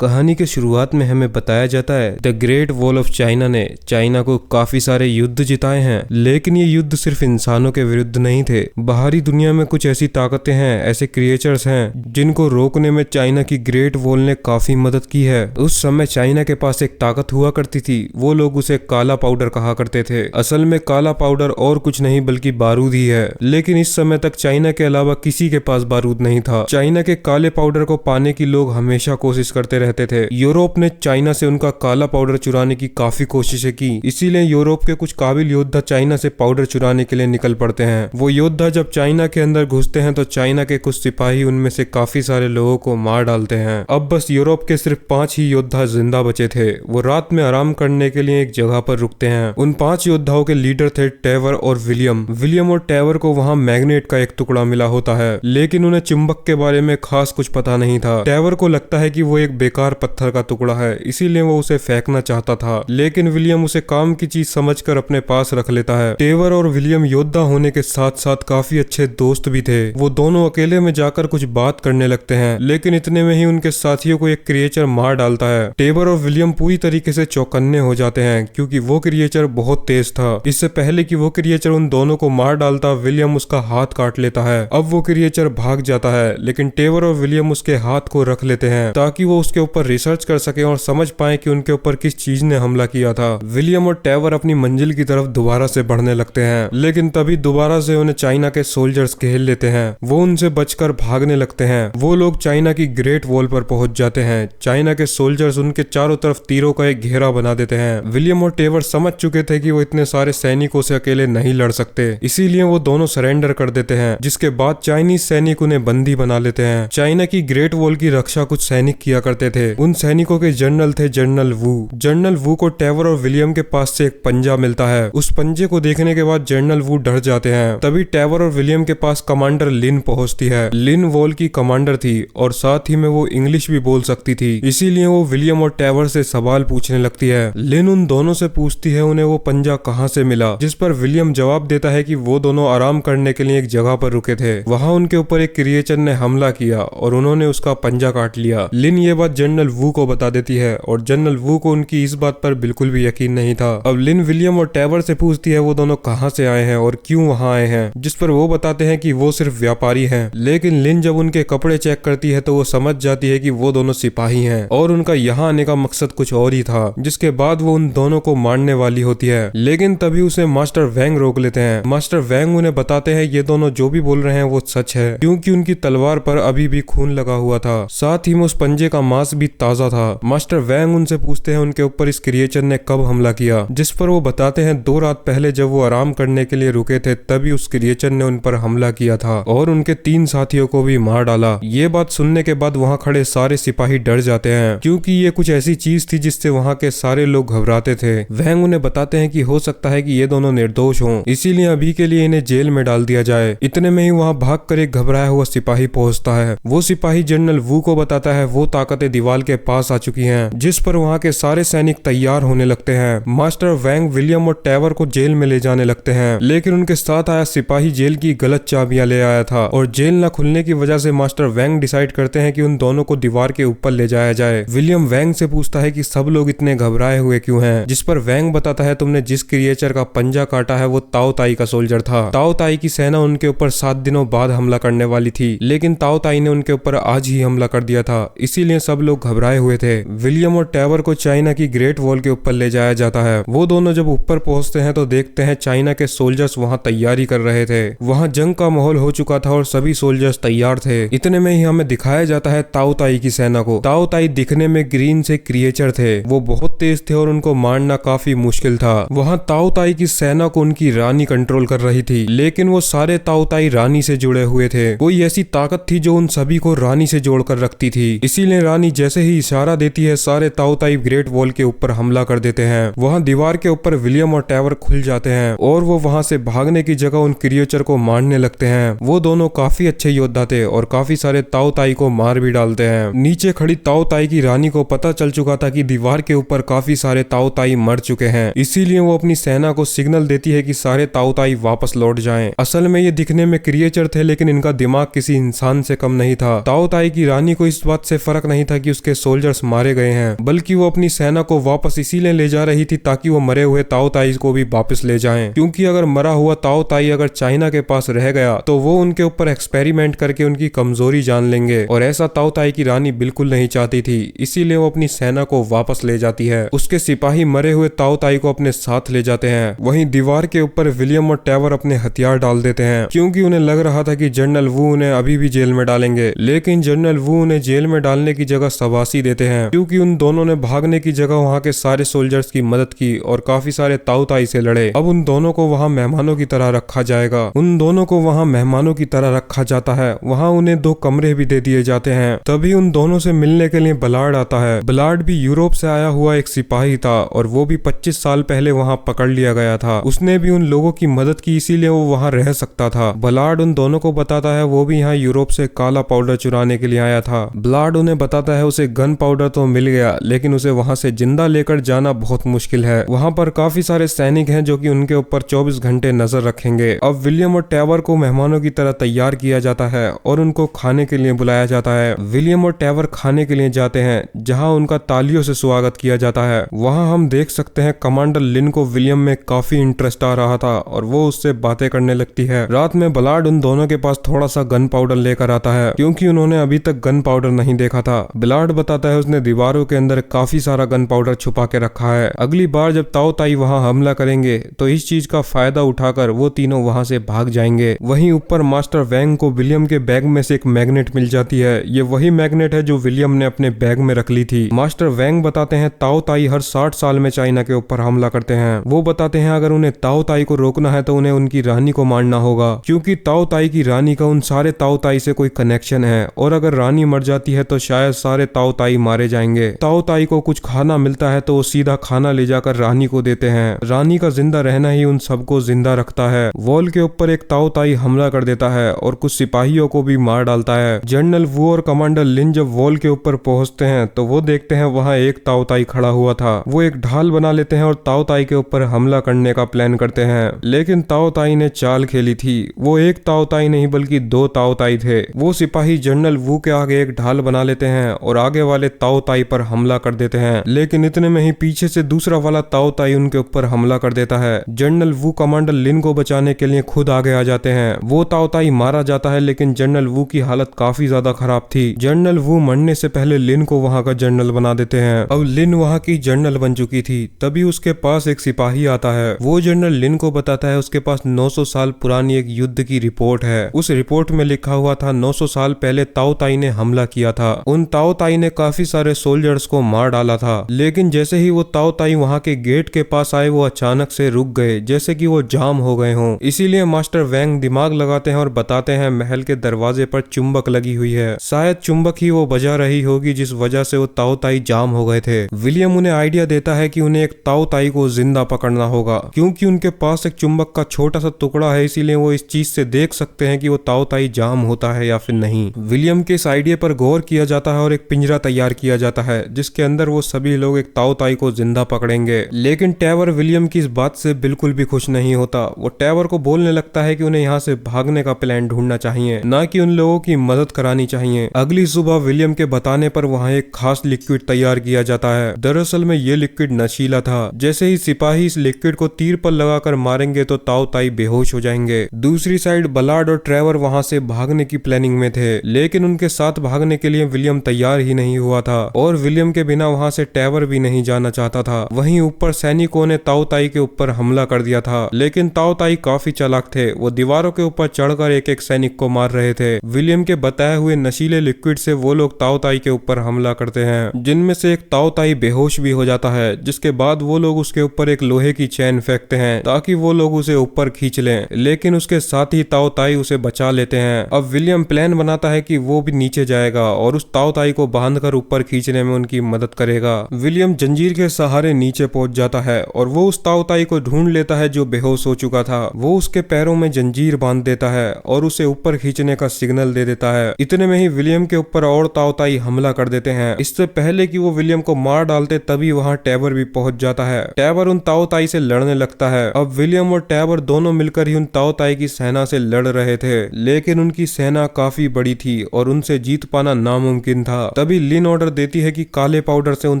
कहानी के शुरुआत में हमें बताया जाता है the great wall of China ने चाइना को काफी सारे युद्ध जिताए हैं, लेकिन ये युद्ध सिर्फ इंसानों के विरुद्ध नहीं थे। बाहरी दुनिया में कुछ ऐसी ताकतें हैं, ऐसे क्रिएचर्स हैं जिनको रोकने में चाइना की ग्रेट वॉल ने काफी मदद की है। उस समय चाइना के पास एक ताकत हुआ करती थी, वो लोग उसे काला पाउडर कहा करते थे। असल में काला पाउडर और कुछ नहीं बल्कि बारूद ही है, लेकिन इस समय तक चाइना के अलावा किसी के पास बारूद नहीं था। चाइना के काले पाउडर को पाने की लोग हमेशा कोशिश करते रहते थे। यूरोप ने चाइना से उनका काला पाउडर चुराने की काफी कोशिशें की, इसीलिए यूरोप के कुछ काबिल योद्धा चाइना से पाउडर चुराने के लिए निकल पड़ते हैं। वो योद्धा जब चाइना के अंदर घुसते हैं तो चाइना के कुछ सिपाही उनमें से काफी सारे लोगों को मार डालते हैं। अब बस यूरोप के सिर्फ 5 ही योद्धा जिंदा बचे थे। वो रात में आराम करने के लिए एक जगह पर रुकते हैं। उन 5 योद्धाओं के लीडर थे टेवर और विलियम। विलियम और टेवर को वहाँ मैग्नेट का एक टुकड़ा मिला होता है, लेकिन उन्हें चुंबक के बारे में खास कुछ पता नहीं था। टेवर को लगता है कि वो एक बेकार पत्थर का टुकड़ा है, इसीलिए वो उसे फेंकना चाहता था, लेकिन विलियम उसे काम की चीज समझकर अपने पास रख लेता है। टेवर और विलियम योद्धा होने के साथ साथ काफी अच्छे दोस्त भी थे। वो दोनों अकेले में जाकर कुछ बात करने लगते हैं, लेकिन इतने में ही उनके साथियों को एक क्रिएचर मार डालता है। टेवर और विलियम पूरी तरीके से चौकन्ने हो जाते हैं, क्योंकि वो क्रिएचर बहुत तेज था। इससे पहले कि वो क्रिएचर उन दोनों को मार डालता, विलियम उसका हाथ काट लेता है। अब वो क्रिएचर भाग जाता है, लेकिन टेवर और विलियम उसके हाथ को रख लेते हैं ताकि वो उसके ऊपर रिसर्च कर सके और समझ पाए कि उनके ऊपर किस चीज ने हमला किया था। विलियम और टेवर अपनी मंजिल की तरफ दोबारा से बढ़ने लगते हैं, लेकिन तभी दोबारा से उन्हें चाइना के सोल्जर्स घेर लेते हैं। वो उनसे बचकर भागने लगते हैं। वो लोग चाइना की ग्रेट वॉल पर पहुंच जाते हैं। चाइना के सोल्जर्स उनके चारों तरफ तीरों का एक घेरा बना देते हैं। विलियम और टेवर समझ चुके थे कि वो इतने सारे सैनिकों से अकेले नहीं लड़ सकते, इसीलिए वो दोनों सरेंडर कर देते हैं, जिसके बाद चाइनीज सैनिक उन्हें बंदी बना लेते हैं। चाइना की ग्रेट वॉल की रक्षा कुछ सैनिक किया करते थे। उन सैनिकों के जनरल थे जनरल वू। जनरल वू को टेवर और विलियम के पास से एक पंजा मिलता है। उस पंजे को देखने के बाद जनरल वू डर जाते हैं। तभी टेवर और विलियम के पास कमांडर लिन पहुंचती है। लिन वॉल की कमांडर थी और साथ ही में वो इंग्लिश भी बोल सकती थी, इसीलिए वो विलियम और टेवर से सवाल पूछने लगती है। लिन उन दोनों से पूछती है उन्हें वो पंजा कहाँ से मिला, जिस पर विलियम जवाब देता है कि वो दोनों आराम करने के लिए एक जगह पर रुके थे। वहाँ उनके ऊपर एक क्रिएचर ने हमला किया और उन्होंने उसका पंजा काट लिया। लिन ये बात जनरल वू को बता देती है और जनरल वू को उनकी इस बात पर बिल्कुल भी यकीन नहीं था। अब लिन विलियम और टेवर से पूछती है वो दोनों कहाँ से आए हैं और क्यों वहाँ आए हैं, जिस पर वो बताते हैं कि वो सिर्फ व्यापारी हैं। लेकिन लिन जब उनके कपड़े चेक करती है तो वो समझ जाती है कि वो दोनों सिपाही हैं और उनका यहाँ आने का मकसद कुछ और ही था, जिसके बाद वो उन दोनों को मारने वाली होती है। लेकिन तभी उसे मास्टर वैंग रोक लेते हैं। मास्टर वैंग उन्हें बताते हैं ये दोनों जो भी बोल रहे हैं वो सच है, क्योंकि उनकी तलवार पर अभी भी खून लगा हुआ था, साथ ही में उस पंजे का मांस भी ताजा था। मास्टर वैंग उनसे पूछते हैं उनके ऊपर इस क्रिएचर ने कब हमला किया, जिस पर वो बताते हैं 2 रात पहले जब वो आराम करने के लिए रुके थे तभी उस क्रिएचर ने उन पर हमला किया था और उनके 3 साथियों को भी मार डाला। ये बात सुनने के बाद वहाँ खड़े सारे सिपाही डर जाते हैं, क्योंकि ये कुछ ऐसी चीज थी जिससे वहाँ के सारे लोग घबराते थे। वैंग उन्हें बताते हैं कि हो सकता है कि ये दोनों निर्दोष हों, इसीलिए अभी के लिए इन्हें जेल में डाल दिया जाए। इतने में ही वहाँ भाग कर एक घबराया हुआ सिपाही पहुंचता है। वो सिपाही जनरल वू को बताता है वो ताकतें दीवार के पास आ चुकी हैं, जिस पर वहाँ के सारे सैनिक तैयार होने लगते हैं। मास्टर वैंग विलियम और टेवर को जेल में ले जाने लगते हैं, लेकिन उनके साथ आया सिपाही जेल की गलत चाबियां ले आया था और जेल न खुलने की वजह से मास्टर वैंग डिसाइड करते हैं कि उन दोनों को दीवार के ऊपर ले जाया जाए। विलियम वैंग से पूछता है कि सब लोग इतने घबराए हुए क्यों हैं, जिस पर वैंग बताता है तुमने जिस क्रिएचर का पंजा काटा है वो ताओ ताई का सोल्जर था। ताओ ताई की सेना उनके ऊपर 7 दिनों बाद हमला करने वाली थी, लेकिन ताओ ताई ने उनके ऊपर आज ही हमला कर दिया था, इसीलिए सब लोग घबराए हुए थे। विलियम और टेवर को चाइना की ग्रेट वॉल के ऊपर ले जाया जाता है। वो दोनों जब ऊपर पहुंचते हैं तो देखते हैं चाइना के सोल्जर्स वहां तैयारी कर रहे थे। वहां जंग का माहौल हो चुका था और सभी सोल्जर्स तैयार थे। इतने में ही हमें दिखाया जाता है ताओ ताई की सेना को। ताओ ताई दिखने में ग्रीन से क्रिएचर थे, वो बहुत तेज थे और उनको मारना काफी मुश्किल था। वहां ताओ ताई की सेना को उनकी रानी कंट्रोल कर रही थी, लेकिन वो सारे ताओ ताई रानी से जुड़े हुए थे। कोई ऐसी ताकत थी जो उन सभी को रानी से जोड़कर रखती थी, इसीलिए रानी जैसे ही इशारा देती है सारे ताओ ताई ग्रेट वॉल के ऊपर हमला कर देते हैं। वहां दीवार के ऊपर विलियम और टेवर खुल जाते हैं और वो वहां से भागने की जगह उन क्रिएचर को मारने लगते हैं। वो दोनों काफी अच्छे योद्धा थे और काफी सारे ताओ ताई को मार भी डालते हैं। नीचे खड़ी ताओ ताई की रानी को पता चल चुका था कि दीवार के ऊपर काफी सारे ताओ ताई मर चुके हैं, इसीलिए वो अपनी सेना को सिग्नल देती है कि सारे ताओ ताई वापस लौट जाएं। असल में ये दिखने में क्रिएचर थे, लेकिन इनका दिमाग किसी इंसान से कम नहीं था। ताओ ताई की रानी को इस बात से फर्क नहीं था कि कि उसके सोल्जर्स मारे गए हैं, बल्कि वो अपनी सेना को वापस इसीलिए ले जा रही थी ताकि वो मरे हुए ताओ ताई को भी वापस ले जाएं। क्योंकि अगर मरा हुआ ताओ ताई अगर चाइना के पास रह गया तो वो उनके ऊपर एक्सपेरिमेंट करके उनकी कमजोरी जान लेंगे, और ऐसा ताओ ताई की रानी बिल्कुल नहीं चाहती थी। इसीलिए वो अपनी सेना को वापस ले जाती है। उसके सिपाही मरे हुए ताओ ताई को अपने साथ ले जाते हैं। वहीं दीवार के ऊपर विलियम और ट्रेवर अपने हथियार डाल देते हैं, क्योंकि उन्हें लग रहा था कि जनरल वू उन्हें अभी भी जेल में डालेंगे। लेकिन जनरल वू उन्हें जेल में डालने की जगह शाबाशी देते हैं, क्योंकि उन दोनों ने भागने की जगह वहाँ के सारे सोल्जर्स की मदद की और काफी सारे ताओ ताई से लड़े। अब उन दोनों को वहाँ मेहमानों की तरह रखा जाएगा। उन दोनों को वहाँ मेहमानों की तरह रखा जाता है। वहाँ उन्हें 2 कमरे भी दे दिए जाते हैं। तभी उन दोनों से मिलने के लिए बलार्ड आता है। बलार्ड भी यूरोप से आया हुआ एक सिपाही था और वो भी 25 साल पहले वहाँ पकड़ लिया गया था। उसने भी उन लोगों की मदद की, इसीलिए वो वहाँ रह सकता था। बलार्ड उन दोनों को बताता है वो भी यहाँ यूरोप से काला पाउडर चुराने के लिए आया था। बलार्ड उन्हें बताता है उसे गन पाउडर तो मिल गया, लेकिन उसे वहाँ से जिंदा लेकर जाना बहुत मुश्किल है। वहाँ पर काफी सारे सैनिक हैं जो कि उनके ऊपर 24 घंटे नजर रखेंगे। अब विलियम और ट्रेवर को मेहमानों की तरह तैयार किया जाता है और उनको खाने के लिए बुलाया जाता है। विलियम और ट्रेवर खाने के लिए जाते हैं, जहाँ उनका तालियों से स्वागत किया जाता है। वहाँ हम देख सकते हैं कमांडर लिन को विलियम में काफी इंटरेस्ट आ रहा था और वो उससे बातें करने लगती है। रात में बलार्ड उन दोनों के पास थोड़ा सा गन पाउडर लेकर आता है, क्योंकि उन्होंने अभी तक गन पाउडर नहीं देखा था। बलार्ड बताता है उसने दीवारों के अंदर काफी सारा गन पाउडर छुपा के रखा है। अगली बार जब ताओ ताई वहाँ हमला करेंगे तो इस चीज का फायदा उठाकर वो तीनों वहाँ से भाग जाएंगे। वहीं ऊपर मास्टर वैंग को विलियम के बैग में से एक मैग्नेट मिल जाती है। ये वही मैग्नेट है जो विलियम ने अपने बैग में रख ली थी। मास्टर वैंग बताते हैं ताओ ताई हर 60 साल में चाइना के ऊपर हमला करते हैं। वो बताते हैं अगर उन्हें ताओ ताई को रोकना है तो उन्हें उनकी रानी को मारना होगा, क्योंकि ताओ ताई की रानी का उन सारे ताओ ताई से कोई कनेक्शन है, और अगर रानी मर जाती है तो शायद सारे ताओ ताई मारे जाएंगे। ताओ ताई को कुछ खाना मिलता है तो वो सीधा खाना ले जाकर रानी को देते हैं। रानी का जिंदा रहना ही उन सबको जिंदा रखता है। वॉल के ऊपर एक ताओ ताई हमला कर देता है और कुछ सिपाहियों को भी मार डालता है। जनरल वू और कमांडर लिन जब वॉल के ऊपर पहुंचते हैं तो वो देखते हैं वहां एक ताओ ताई खड़ा हुआ था। वो एक ढाल बना लेते हैं और ताओ ताई के ऊपर हमला करने का प्लान करते हैं, लेकिन ताओ ताई ने चाल खेली थी। वो एक ताओ ताई नहीं बल्कि 2 ताओ ताई थे। वो सिपाही जनरल वू के आगे एक ढाल बना लेते हैं और आगे वाले ताओ ताई पर हमला कर देते हैं, लेकिन इतने में ही पीछे से दूसरा वाला ताओ ताई उनके ऊपर हमला कर देता है। जनरल वू कमांडर लिन को बचाने के लिए खुद आगे आ जाते हैं। वो ताओ ताई मारा जाता है, लेकिन जनरल वू की हालत काफी ज्यादा खराब थी। जनरल वू मरने से पहले लिन को वहां का जनरल बना देते हैं। अब लिन वहां की जनरल बन चुकी थी। तभी उसके पास एक सिपाही आता है। वो जनरल लिन को बताता है उसके पास 900 साल पुरानी एक युद्ध की रिपोर्ट है। उस रिपोर्ट में लिखा हुआ था 900 साल पहले ताओ ताई ने हमला किया था। उन ताओ ताई ने काफी सारे सोल्जर्स को मार डाला था, लेकिन जैसे ही वो ताओ ताई वहां के गेट के पास आए वो अचानक से रुक गए, जैसे कि वो जाम हो गए हों। इसीलिए मास्टर वैंग दिमाग लगाते हैं और बताते हैं महल के दरवाजे पर चुंबक लगी हुई है। शायद चुंबक ही वो बजा रही होगी जिस वजह से वो ताओ ताई जाम हो गए थे। विलियम उन्हें आइडिया देता है कि उन्हें एक ताओ ताई को जिंदा पकड़ना होगा, क्योंकि उनके पास एक चुंबक का छोटा सा टुकड़ा है, इसीलिए वो इस चीज से देख सकते हैं कि वो ताओ ताई जाम होता है या फिर नहीं। विलियम के इस आइडिया पर गौर किया जाता है और एक पिंजरा तैयार किया जाता है जिसके अंदर वो सभी लोग एक ताओ ताई को जिंदा पकड़ेंगे। लेकिन ट्रेवर विलियम की इस बात से बिल्कुल भी खुश नहीं होता। वो ट्रेवर को बोलने लगता है कि उन्हें यहाँ से भागने का प्लान ढूंढना चाहिए, ना कि उन लोगों की मदद करानी चाहिए। अगली सुबह विलियम के बताने पर वहाँ एक खास लिक्विड तैयार किया जाता है। दरअसल में ये लिक्विड नशीला था। जैसे ही सिपाही इस लिक्विड को तीर पर लगाकर मारेंगे तो ताओ ताई बेहोश हो जाएंगे। दूसरी साइड बलार्ड और ट्रेवर वहाँ से भागने की प्लानिंग में थे, लेकिन उनके साथ भागने के लिए विलियम तैयार ही नहीं हुआ था और विलियम के बिना वहाँ से ट्रेवर भी नहीं जाना चाहता था। वहीं ऊपर सैनिकों ने ताओ ताई के ऊपर हमला कर दिया था, लेकिन ताओ ताई काफी चालाक थे। वो दीवारों के ऊपर चढ़कर एक एक सैनिक को मार रहे थे। विलियम के बताए हुए नशीले लिक्विड से वो लोग ताओ ताई के ऊपर हमला करते हैं, जिनमें से एक ताओ ताई बेहोश भी हो जाता है, जिसके बाद वो लोग उसके ऊपर एक लोहे की चैन फेंकते हैं ताकि वो लोग उसे ऊपर खींच लें, लेकिन उसके साथ ही ताओ ताई उसे बचा लेते हैं। अब विलियम प्लान बनाता है कि वो भी नीचे जाएगा और उस ताओ ताई को बांधकर ऊपर खींचने में उनकी मदद करेगा। विलियम जंजीर के सहारे नीचे पहुंच जाता है और वो उस ताओ ताई को ढूंढ लेता है जो बेहोश हो चुका था। वो उसके पैरों में जंजीर बांध देता है और उसे ऊपर खींचने का सिग्नल दे देता है। इतने में ही विलियम के ऊपर और ताओ ताई हमला कर देते हैं। इससे पहले कि वो विलियम को मार डालते तभी वहां ट्रेवर भी पहुंच जाता है। ट्रेवर उन ताओ ताई से लड़ने लगता है। अब विलियम और ट्रेवर दोनों मिलकर ही उन ताओ ताई की सेना से लड़ रहे थे, लेकिन उनकी सेना काफी बड़ी थी और उनसे जीत पाना नामुमकिन था। तभी लिन ऑर्डर देती है कि काले पाउडर से उन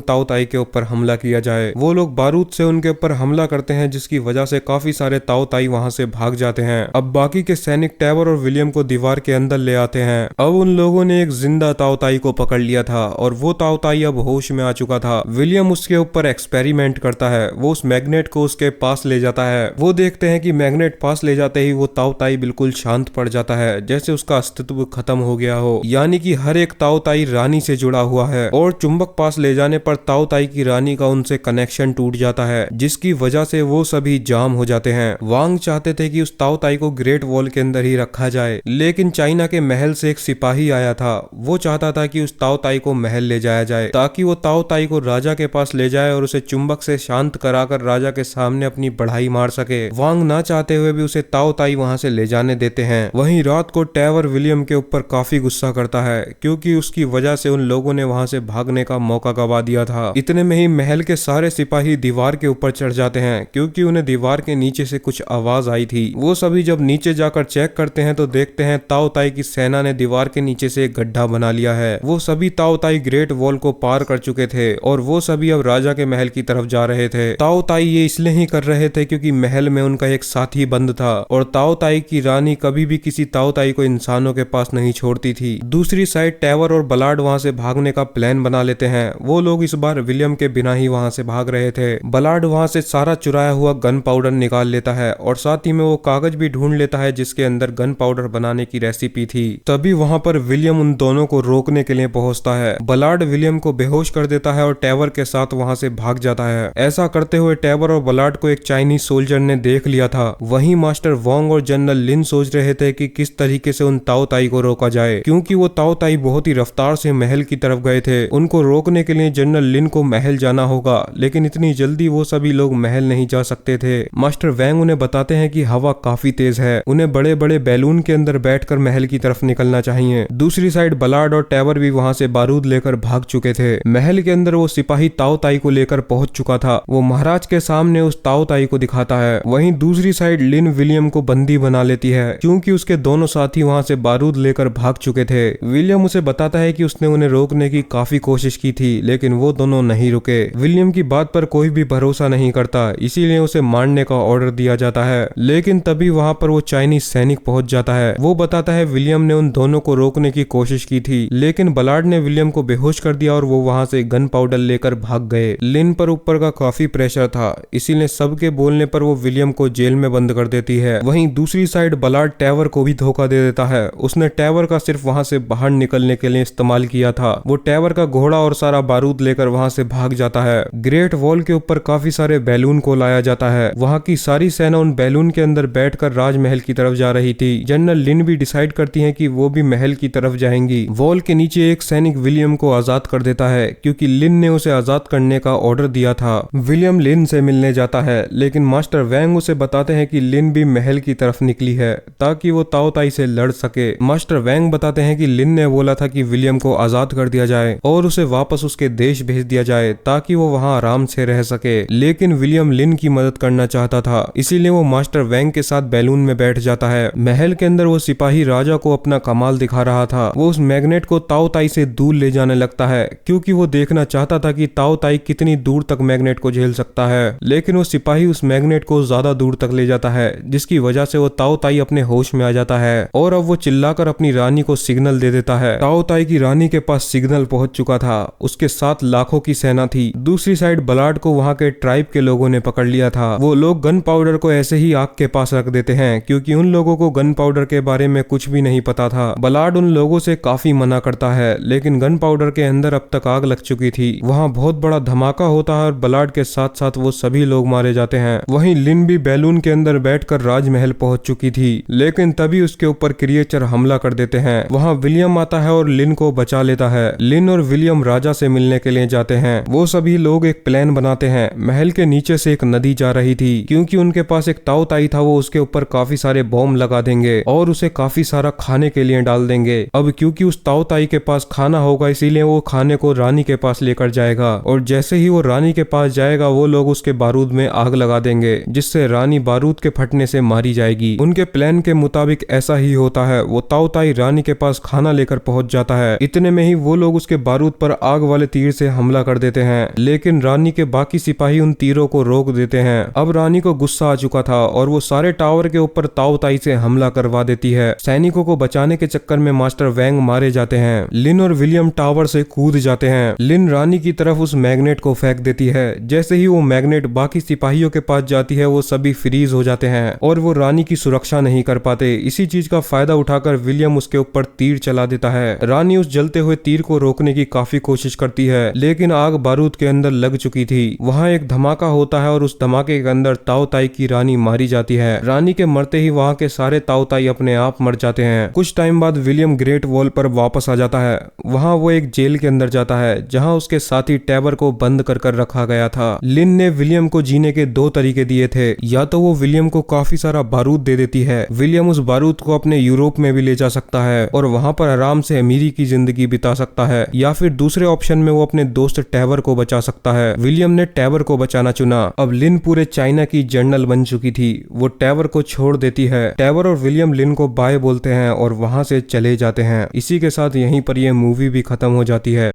ताओ ताई के ऊपर हमला किया जाए। वो लोग बारूद से उनके ऊपर हमला करते हैं, जिसकी वजह से काफी सारे ताओ ताई वहां से भाग जाते हैं। अब बाकी के सैनिक टैवर और विलियम को दीवार के अंदर ले आते हैं। अब उन लोगों ने एक जिंदा ताओ ताई को पकड़ लिया था और वो ताओ ताई अब होश में आ चुका था। विलियम उसके ऊपर एक्सपेरिमेंट करता है। वो उस मैग्नेट को उसके पास ले जाता है। वो देखते हैं कि मैग्नेट पास ले जाते ही वो ताओ ताई बिल्कुल शांत पड़ जाता है, जैसे उसका अस्तित्व खत्म हो गया हो। यानी कि हर एक ताओ ताई रानी से जुड़ा हुआ है और चुंबक पास ले जाने पर ताओ ताई की रानी का उनसे कनेक्शन टूट जाता है, जिसकी वजह से वो सभी जाम हो जाते हैं। वांग चाहते थे कि उस ताओ ताई को ग्रेट वॉल के अंदर ही रखा जाए, लेकिन चाइना के महल से एक सिपाही आया था। वो चाहता था कि उस ताओ ताई को महल ले जाया जाए ताकि वो ताओ ताई को राजा के पास ले जाए और उसे चुंबक से शांत कराकर राजा के सामने अपनी बढ़ाई मार सके। वांग ना चाहते हुए भी उसे ताओ ताई वहां से ले जाने देते हैं। वहीं रात को टैवर विलियम के ऊपर काफी गुस्सा करता है, क्योंकि उसकी वजह से उन लोगों ने वहां से भागने का मौका गवा दिया था। इतने में ही महल के सारे सिपाही दीवार के ऊपर चढ़ जाते हैं, क्योंकि उन्हें दीवार के नीचे से कुछ आवाज आई थी। वो सभी जब नीचे जाकर चेक करते हैं तो देखते हैं ताओ ताई की सेना ने दीवार के नीचे से एक गड्ढा बना लिया है। वो सभी ताओ ताई ग्रेट वॉल को पार कर चुके थे और वो सभी अब राजा के महल की तरफ जा रहे थे। ताओ ताई ये इसलिए ही कर रहे थे क्योंकि महल में उनका एक साथी बंद था और ताओ ताई की रानी कभी भी किसी ताओ ताई को इंसानों के पास नहीं छोड़ती थी। दूसरी साइड टैवर और बलाड वहां से भागने का प्लान बना लेते हैं। वो लोग इस बार विलियम के बिना ही वहां से भाग रहे थे। बलाड वहां से सारा चुराया हुआ गन पाउडर निकाल लेता है और साथ ही में वो कागज भी ढूंढ लेता है जिसके अंदर गन पाउडर बनाने की रेसिपी थी। तभी वहां पर विलियम उन दोनों को रोकने के लिए पहुंचता है। बलाड विलियम को बेहोश कर देता है और टैवर के साथ वहां से भाग जाता है। ऐसा करते हुए टैवर और बलाड को एक चाइनीज सोल्जर ने देख लिया था। वहीं मास्टर वोंग और जनरल लिन सोच रहे थे कि किस तरीके से उन ताओ ताई को रोका जाए, क्योंकि वो ताओ ताई बहुत ही रफ्तार से महल की तरफ गए थे। उनको रोकने के लिए जनरल लिन को महल जाना होगा, लेकिन इतनी जल्दी वो सभी लोग महल नहीं जा सकते थे। मास्टर वैंग उन्हें बताते हैं कि हवा काफी तेज है, उन्हें बड़े बड़े बैलून के अंदर बैठकर महल की तरफ निकलना चाहिए। दूसरी साइड बलाड और टैवर भी वहां से बारूद लेकर भाग चुके थे। महल के अंदर वो सिपाही ताओ ताई को लेकर पहुंच चुका था। वो महाराज के सामने उस ताओ ताई को दिखाता है। वहीं दूसरी साइड लिन विलियम को बंदी बना लेती है, क्योंकि उसके दोनों साथी वहां से बारूद लेकर भाग चुके थे। विलियम उसे बताता है कि उसने उन्हें रोकने की काफी कोशिश की थी, लेकिन वो दोनों नहीं रुके। विलियम की बात पर कोई भी भरोसा नहीं करता, इसीलिए उसे मारने का ऑर्डर दिया जाता है। लेकिन तभी वहां पर वो चाइनीज सैनिक पहुंच जाता है। वो बताता है विलियम ने उन दोनों को रोकने की कोशिश की थी, लेकिन बलाड ने विलियम को बेहोश कर दिया और वो वहां से गन पाउडर लेकर भाग गए। लिन पर ऊपर का काफी प्रेशर था, इसीलिए सबके बोलने पर वो विलियम को जेल में बंद कर देती है। वहीं दूसरी साइड बलाड टैवर को भी धोखा दे देता है। उसने टैवर का सिर्फ वहां से बाहर निकलने के लिए इस्तेमाल किया था। वो टैवर का घोड़ा और सारा बारूद लेकर वहां से भाग जाता है। ग्रेट वॉल के ऊपर काफी सारे बैलून को लाया जाता है। वहां की सारी सेना उन बैलून के अंदर बैठकर राजमहल की तरफ जा रही थी। जनरल लिन भी डिसाइड करती है कि वो भी महल की तरफ जाएंगी। वॉल के नीचे एक सैनिक विलियम को आजाद कर देता है, क्योंकि लिन ने उसे आजाद करने का ऑर्डर दिया था। विलियम लिन से मिलने जाता है, लेकिन मास्टर वैंग उसे बताते हैं कि लिन भी महल की तरफ निकली है ताकि वो ताओ ताई से लड़ सके। मास्टर वैंग बताते हैं कि लिन ने बोला था कि विलियम को आजाद कर दिया जाए और उसे वापस उसके देश भेज दिया जाए ताकि वो वहां आराम से रह सके, लेकिन विलियम लिन की मदद करना चाहता था, इसीलिए वो मास्टर वैंग के साथ बैलून में बैठ जाता है। महल के अंदर वो सिपाही राजा को अपना कमाल दिखा रहा था। वो उस मैग्नेट को ताओ ताई से दूर ले जाने लगता है, क्योंकि वो देखना चाहता था कि ताओ ताई कितनी दूर तक मैग्नेट को झेल सकता है। लेकिन वो सिपाही उस मैग्नेट को ज्यादा दूर तक ले जाता है, जिसकी वजह से वो ताओ ताई अपने होश में आ जाता है और अब वो चिल्लाकर अपनी रानी को सिग्नल दे देता है। ताओ ताई की रानी के पास सिग्नल पहुंच चुका था। उसके साथ लाखों की सेना थी। दूसरी साइड बलाड को वहां के ट्राइब के लोगों ने पकड़ लिया था। वो लोग गन पाउडर को ऐसे ही आग के पास रख देते हैं, क्योंकि उन लोगों को गन पाउडर के बारे में कुछ भी नहीं पता था। बलाड उन लोगों से काफी मना करता है, लेकिन गन पाउडर के अंदर अब तक आग लग चुकी थी। वहां बहुत बड़ा धमाका होता है और बलाड के साथ साथ वो सभी लोग मारे जाते हैं। वहीं लिन भी बैलून के अंदर बैठकर राजमहल पहुंच चुकी थी, लेकिन तभी उसके ऊपर क्रिएचर हमला कर देते हैं। वहां विलियम आता है और लिन को बचा लेता है। लिन और विलियम राजा से मिलने के लिए जाते हैं। वो सभी लोग एक प्लान बनाते हैं। महल के नीचे से एक नदी जा रही थी, क्योंकि उनके पास एक ताओ ताई था। वो उसके ऊपर काफी सारे बॉम्ब लगा देंगे और उसे काफी सारा खाने के लिए डाल देंगे। अब क्योंकि उस ताओ ताई के पास खाना होगा, इसीलिए वो खाने को रानी के पास लेकर जाएगा और जैसे ही वो रानी के पास जाएगा वो लोग उसके बारूद में आग लगा देंगे, जिससे रानी बारूद के फटने से मारी जाएगी। उनके प्लान के मुताबिक ऐसा ही होता है। वो ताओ ताई रानी के पास खाना लेकर पहुंच जाता है। इतने में ही नहीं वो लोग उसके बारूद पर आग वाले तीर से हमला कर देते हैं, लेकिन रानी के बाकी सिपाही उन तीरों को रोक देते हैं। अब रानी को गुस्सा आ चुका था और वो सारे टावर के ऊपर ताऊ ताई से हमला करवा देती है। सैनिकों को बचाने के चक्कर में मास्टर वैंग मारे जाते हैं। लिन और विलियम टावर से कूद जाते हैं। लिन रानी की तरफ उस मैग्नेट को फेंक देती है। जैसे ही वो मैग्नेट बाकी सिपाहियों के पास जाती है वो सभी फ्रीज हो जाते हैं और वो रानी की सुरक्षा नहीं कर पाते। इसी चीज का फायदा उठाकर विलियम उसके ऊपर तीर चला देता है। रानी उस जलते हुए तीर को रोकने की काफी कोशिश करती है, लेकिन आग बारूद के अंदर लग चुकी थी। वहाँ एक धमाका होता है और उस धमाके के अंदर ताऊ ताई की रानी मारी जाती है। रानी के मरते ही वहाँ के सारे ताऊ ताई अपने आप मर जाते हैं। कुछ टाइम बाद विलियम ग्रेट वॉल पर वापस आ जाता है। वहाँ वो एक जेल के अंदर जाता है जहाँ उसके साथी टैबर को बंद कर रखा गया था। लिन ने विलियम को जीने के दो तरीके दिए थे, या तो वो विलियम को काफी सारा बारूद दे देती है, विलियम उस बारूद को अपने यूरोप में भी ले जा सकता है और वहाँ पर आराम से अमीरी की जिंदगी बिता सकता है, या फिर दूसरे ऑप्शन में वो अपने दोस्त टैबर को बचा सकता है। विलियम ने टैबर को बचाना चुना। अब लिन पूरे चाइना की जनरल बन चुकी थी। वो टैबर को छोड़ देती है। टैबर और विलियम लिन को बाय बोलते हैं और वहाँ से चले जाते हैं। इसी के साथ यहीं पर यह मूवी भी खत्म हो जाती है।